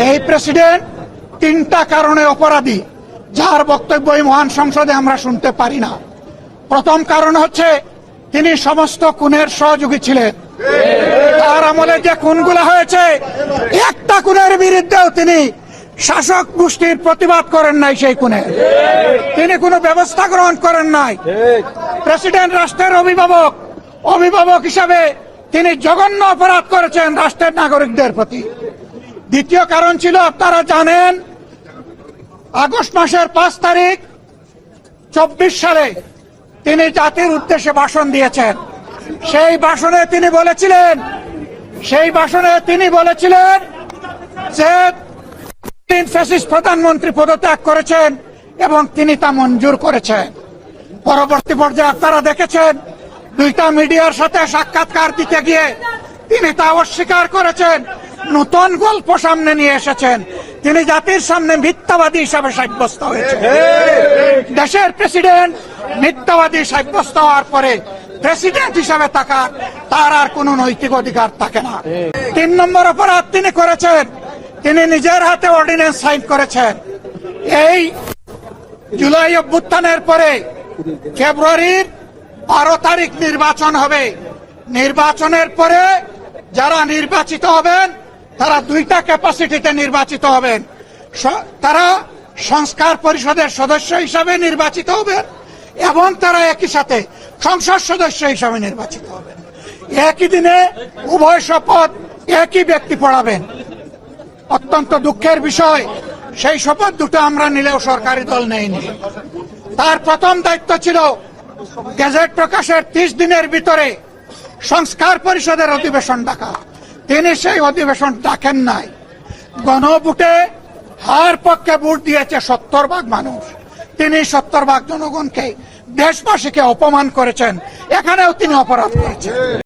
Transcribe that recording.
এই প্রেসিডেন্ট তিনটা কারণে অপরাধী, যার বক্তব্য এই মহান সংসদে আমরা শুনতে পারি না। প্রথম কারণ হচ্ছে তিনি সমস্ত খুনের সহযোগী ছিলেন। তার আমলে যে খুনগুলো হয়েছে, একটা খুনের বিরুদ্ধেও তিনি শাসক গোষ্ঠীর প্রতিবাদ করেন নাই। সেই খুনে তিনি কোনো ব্যবস্থা গ্রহণ করেন নাই। প্রেসিডেন্ট রাষ্ট্রের অভিভাবক হিসাবে তিনি জঘন্য অপরাধ করেছেন রাষ্ট্রের নাগরিকদের প্রতি। দ্বিতীয় কারণ ছিল, আপনারা জানেন, আগস্ট মাসের 5 তারিখ 24 সালে তিনি জাতির উদ্দেশ্যে ভাষণ দিয়েছেন। সেই ভাষণে তিনি বলেছিলেন যে ফ্যাসিস্ট প্রধানমন্ত্রী পদত্যাগ করেছেন এবং তিনি তা মঞ্জুর করেছেন। পরবর্তী পর্যায়ে আপনারা দেখেছেন, দুইটা মিডিয়ার সাথে সাক্ষাৎকার দিতে গিয়ে তিনি তা অস্বীকার করেছেন। নতুন গল্প সামনে নিয়ে এসেছেন। তিনি জাতির সামনে মিথ্যাবাদী হিসাবে সাব্যস্ত হয়েছে। দেশের প্রেসিডেন্ট মিথ্যাবাদী সাব্যস্ত হওয়ার পরে প্রেসিডেন্ট হিসাবে তার আর কোন নৈতিক অধিকার থাকে না। 3 নম্বর অপরাধ তিনি করেছেন, তিনি নিজের হাতে অর্ডিন্যান্স সাইন করেছেন। এই জুলাই অভ্যুত্থানের পরে ফেব্রুয়ারির 12 তারিখ নির্বাচন হবে। নির্বাচনের পরে যারা নির্বাচিত হবেন তারা 2টা ক্যাপাসিটিতে নির্বাচিত হবেন। তারা সংস্কার পরিষদের সদস্য হিসাবে নির্বাচিত হবেন এবং তারা একই সাথে সংসদ সদস্য হিসাবে নির্বাচিত হবেন। একই দিনে উভয় শপথ একই ব্যক্তি পড়াবেন। অত্যন্ত দুঃখের বিষয়, সেই শপথ দুটো আমরা নিলেও সরকারি দল নেয়নি। তার প্রথম দায়িত্ব ছিল গেজেট প্রকাশের 30 দিনের ভিতরে সংস্কার পরিষদের অধিবেশন ডাকা। তিনি সেই অধিবেশন ডাকেন নাই। গণভোটে হার পক্ষে ভোট দিয়েছে 70% মানুষ। তিনি 70% জনগণকে, দেশবাসীকে অপমান করেছেন। এখানেও তিনি অপরাধ করেছেন।